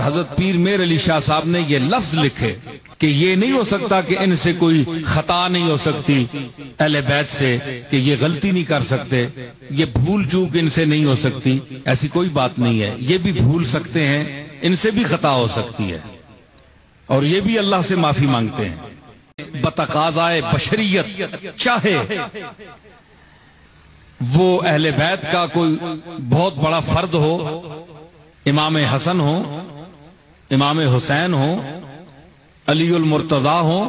حضرت پیر میر علی شاہ صاحب نے یہ لفظ لکھے کہ یہ نہیں ہو سکتا کہ ان سے کوئی خطا نہیں ہو سکتی اہل بیت سے، کہ یہ غلطی نہیں کر سکتے، یہ بھول چوک ان سے نہیں ہو سکتی، ایسی کوئی بات نہیں ہے، یہ بھی بھول سکتے ہیں، ان سے بھی خطا ہو سکتی ہے، اور یہ بھی اللہ سے معافی مانگتے ہیں بتقاضائے بشریت۔ چاہے وہ اہل بیت کا کوئی بہت بڑا فرد ہو، امام حسن ہو، امام حسین ہو، علی المرتضیٰ ہو،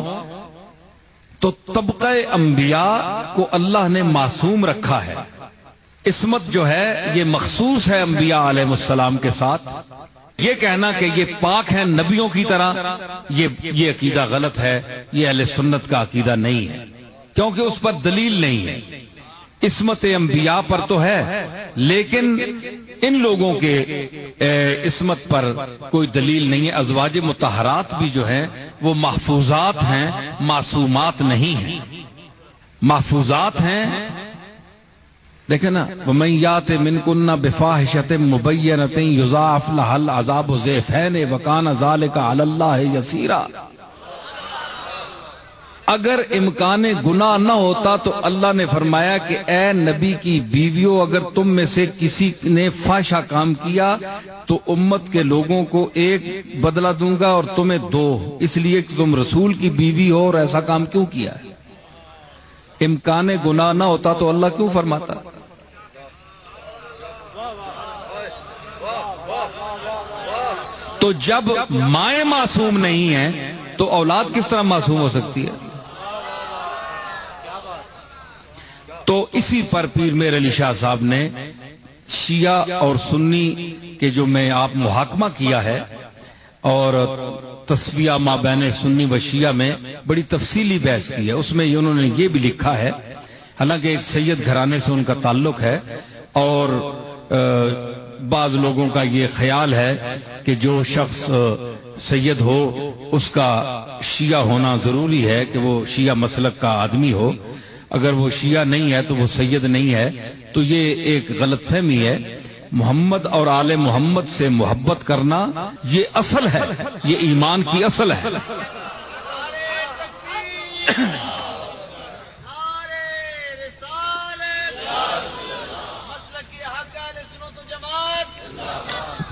تو طبقہ انبیاء کو اللہ نے معصوم رکھا ہے۔ عصمت جو ہے یہ مخصوص ہے انبیاء علیہ السلام کے ساتھ۔ یہ کہنا کہ یہ پاک ہیں نبیوں کی طرح، یہ عقیدہ غلط ہے، یہ اہل سنت کا عقیدہ نہیں ہے، کیونکہ اس پر دلیل نہیں ہے۔ عصمت انبیاء پر تو ہے، لیکن ان لوگوں کے عصمت پر کوئی دلیل نہیں ہے۔ ازواج مطہرات بھی جو ہیں وہ محفوظات ہیں، معصومات نہیں ہیں، محفوظات ہیں۔ دیکھیں نا، وَمَن یَأْتِ مِنکُنَّ بِفَاحِشَةٍ مُبَیِّنَةٍ یُضَاعَف لَهَا الْعَذَابُ ضِعْفَیْنِ وَکَانَ ذَلِکَ عَلَى اللَّهِ یَسِیرًا۔ اگر امکان گناہ نہ ہوتا تو اللہ نے فرمایا کہ اے نبی کی بیویوں، اگر تم میں سے کسی نے فحشہ کام کیا تو امت کے لوگوں کو ایک بدلہ دوں گا اور تمہیں دو، اس لیے کہ تم رسول کی بیوی ہو اور ایسا کام کیوں کیا ہے؟ امکان گناہ نہ ہوتا تو اللہ کیوں فرماتا؟ تو جب مائیں معصوم نہیں ہیں تو اولاد کس طرح معصوم ہو سکتی ہے؟ تو اسی پر پیر میر علی شاہ صاحب نے شیعہ اور سنی کے جو میں آپ محاکمہ کیا ہے، اور تصفیہ مابین سنی و شیعہ میں بڑی تفصیلی بحث کی ہے، اس میں انہوں نے یہ بھی لکھا ہے، حالانکہ ایک سید گھرانے سے ان کا تعلق ہے، اور بعض لوگوں کا یہ خیال ہے کہ جو شخص سید ہو اس کا شیعہ ہونا ضروری ہے، کہ وہ شیعہ مسلک کا آدمی ہو، اگر وہ شیعہ نہیں ہے تو وہ سید نہیں ہے۔ تو یہ ایک غلط فہمی ہے۔ محمد اور آل محمد سے محبت کرنا یہ اصل ہے، یہ ایمان کی اصل ہے۔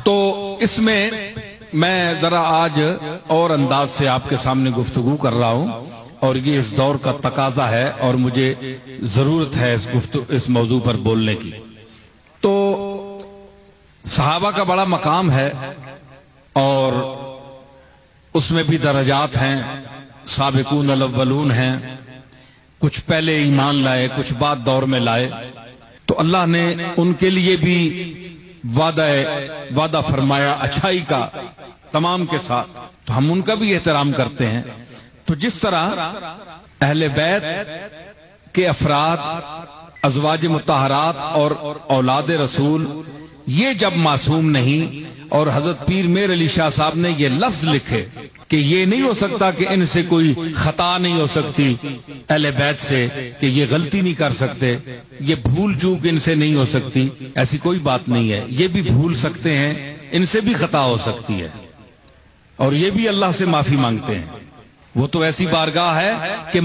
تو اس میں ذرا آج اور انداز سے آپ کے سامنے گفتگو کر رہا ہوں، اور یہ اس دور کا تقاضا ہے اور مجھے ضرورت ہے اس موضوع پر بولنے کی۔ تو صحابہ کا بڑا مقام ہے، اور اس میں بھی درجات ہیں، سابقون الاولون ہیں، کچھ پہلے ایمان لائے، کچھ بعد دور میں لائے، تو اللہ نے ان کے لیے بھی وعدہ فرمایا اچھائی کا تمام کے ساتھ، تو ہم ان کا بھی احترام کرتے ہیں۔ تو جس طرح اہل بیت کے افراد، ازواج مطہرات اور اولاد رسول یہ جب معصوم نہیں، اور حضرت پیر میر علی شاہ صاحب نے یہ لفظ لکھے کہ یہ نہیں ہو سکتا کہ ان سے کوئی خطا نہیں ہو سکتی اہل بیت سے، کہ یہ غلطی نہیں کر سکتے، یہ بھول چوک ان سے نہیں ہو سکتی، ایسی کوئی بات نہیں ہے، یہ بھی بھول سکتے ہیں، ان سے بھی خطا ہو سکتی ہے، اور یہ بھی اللہ سے معافی مانگتے ہیں۔ وہ تو ایسی بارگاہ ہے کہ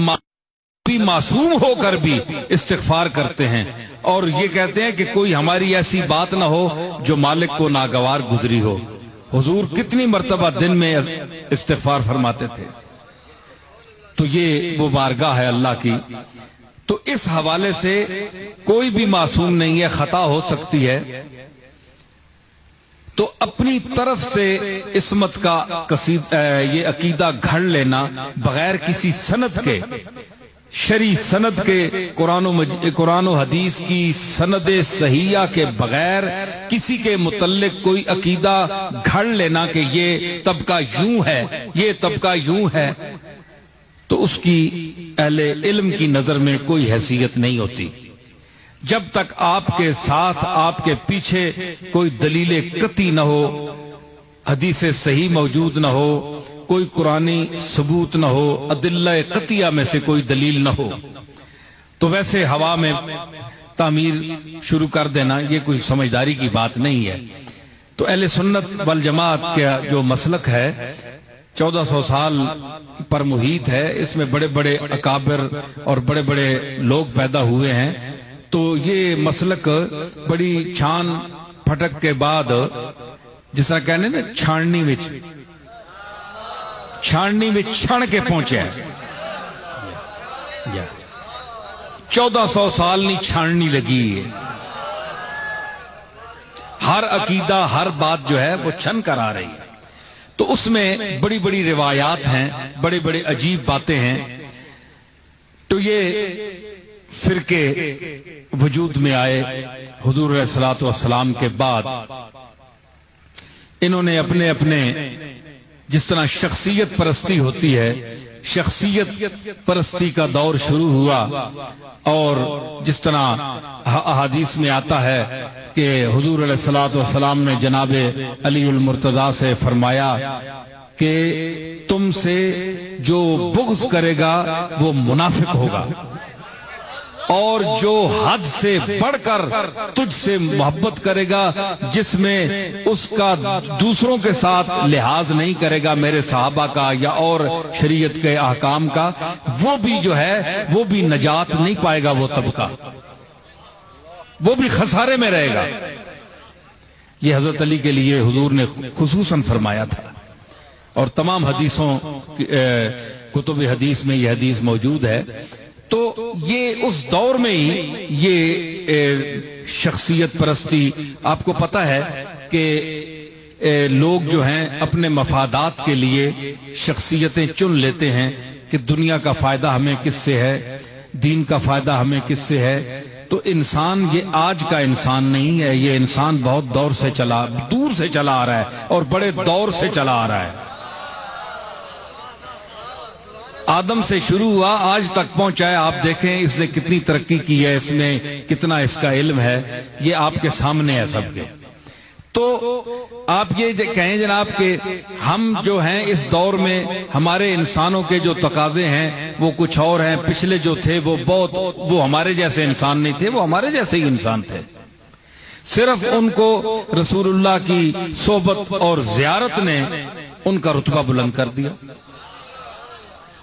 معصوم ہو کر بھی استغفار کرتے ہیں، اور یہ کہتے ہیں کہ کوئی ہماری ایسی بات نہ ہو جو مالک کو ناگوار گزری ہو۔ حضور کتنی مرتبہ دن میں استغفار فرماتے تھے؟ تو یہ وہ بارگاہ ہے اللہ کی۔ تو اس حوالے سے کوئی بھی معصوم نہیں ہے، خطا ہو سکتی ہے، تو اپنی طرف سے عصمت کا یہ عقیدہ گھڑ لینا بغیر کسی سند کے، شرعی سند کے، قرآن و حدیث کی سند صحیحہ کے بغیر کسی کے متعلق کوئی عقیدہ گھڑ لینا کہ یہ طبقہ یوں ہے، یہ طبقہ یوں ہے، تو اس کی اہل علم کی نظر میں کوئی حیثیت نہیں ہوتی۔ جب تک آپ کے ساتھ، آپ کے پیچھے کوئی دلیل قطعی نہ ہو، حدیث صحیح موجود نہ ہو، کوئی قرآنی ثبوت نہ ہو، ادلہ قطعیہ میں سے کوئی دلیل نہ ہو، تو ویسے ہوا میں تعمیر شروع کر دینا یہ کوئی سمجھداری کی بات نہیں ہے۔ تو اہل سنت والجماعت کا جو مسلک ہے 1400 سال پر محیط ہے، اس میں بڑے بڑے اکابر اور بڑے بڑے لوگ پیدا ہوئے ہیں، تو یہ مسلک بڑی چھان پھٹک کے بعد جس طرح کہنے نا چھاننی وچ چھن کے پہنچے ہیں۔ 1400 سال نہیں چھاننی لگی ہے، ہر عقیدہ ہر بات جو ہے وہ چھن کر آ رہی ہے، تو اس میں بڑی بڑی روایات ہیں، بڑے بڑے عجیب باتیں ہیں۔ تو یہ فرقے وجود میں آئے حضور علیہ الصلوۃ والسلام کے بعد، انہوں نے اپنے اپنے جس طرح شخصیت پرستی ہوتی ہے، شخصیت پرستی کا دور شروع ہوا، اور جس طرح احادیث میں آتا ہے کہ حضور علیہ الصلوۃ والسلام نے جناب علی المرتضیٰ سے فرمایا کہ تم سے جو بغض کرے گا وہ منافق ہوگا، اور جو حد سے بڑھ کر تجھ سے محبت کرے گا، جس میں اس کا دوسروں کے ساتھ لحاظ نہیں کرے گا میرے صحابہ کا یا اور شریعت کے احکام کا، وہ بھی جو ہے وہ بھی نجات نہیں پائے گا، وہ طبقہ وہ بھی خسارے میں رہے گا۔ یہ حضرت علی کے لیے حضور نے خصوصاً فرمایا تھا، اور تمام حدیثوں کتب حدیث میں یہ حدیث موجود ہے۔ تو یہ اس دور میں ہی یہ شخصیت پرستی، آپ کو پتہ ہے کہ لوگ جو ہیں اپنے مفادات کے لیے شخصیتیں چن لیتے ہیں کہ دنیا کا فائدہ ہمیں کس سے ہے، دین کا فائدہ ہمیں کس سے ہے۔ تو انسان یہ آج کا انسان نہیں ہے، یہ انسان بہت دور سے چلا آ رہا ہے، اور بڑے دور سے چلا آ رہا ہے۔ آدم سے شروع ہوا آج تک پہنچا ہے، آپ دیکھیں اس نے کتنی ترقی کی ہے، اس میں کتنا اس کا علم ہے، یہ آپ کے سامنے ہے سب کے۔ تو آپ یہ کہیں جناب کہ ہم جو ہیں اس دور میں ہمارے انسانوں کے جو تقاضے ہیں وہ کچھ اور ہیں، پچھلے جو تھے وہ ہمارے جیسے انسان نہیں تھے، وہ ہمارے جیسے ہی انسان تھے، صرف ان کو رسول اللہ کی صحبت اور زیارت نے ان کا رتبہ بلند کر دیا۔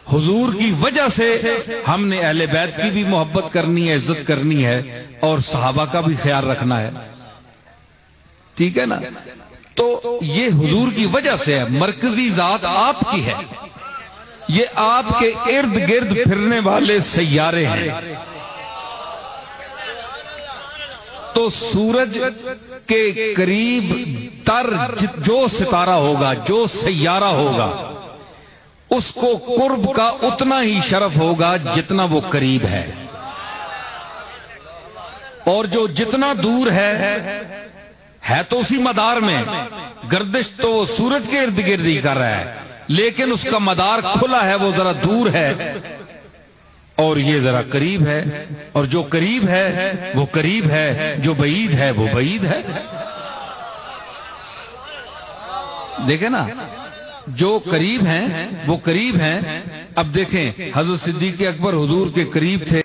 حضور کی وجہ سے ہم نے اہل بیت کی بھی محبت کرنی ہے، عزت کرنی ہے، اور صحابہ کا بھی خیال رکھنا ہے، ٹھیک ہے نا؟ تو یہ حضور کی وجہ سے ہے، مرکزی ذات آپ کی ہے، یہ آپ کے ارد گرد پھرنے والے سیارے ہیں۔ تو سورج کے قریب تر جو ستارہ ہوگا، جو سیارہ ہوگا، اس کو قرب کا اتنا ہی شرف ہوگا جتنا وہ قریب ہے، اور جو جتنا دور ہے تو اسی مدار میں گردش تو وہ سورج کے ارد گرد ہی کر رہا ہے، لیکن اس کا مدار کھلا ہے، وہ ذرا دور ہے، اور یہ ذرا قریب ہے، اور جو قریب ہے وہ قریب ہے، جو بعید ہے وہ بعید ہے۔ دیکھیں نا، جو قریب ہیں وہ قریب ہیں۔ اب دیکھیں حضرت صدیق اکبر حضور کے قریب تھے،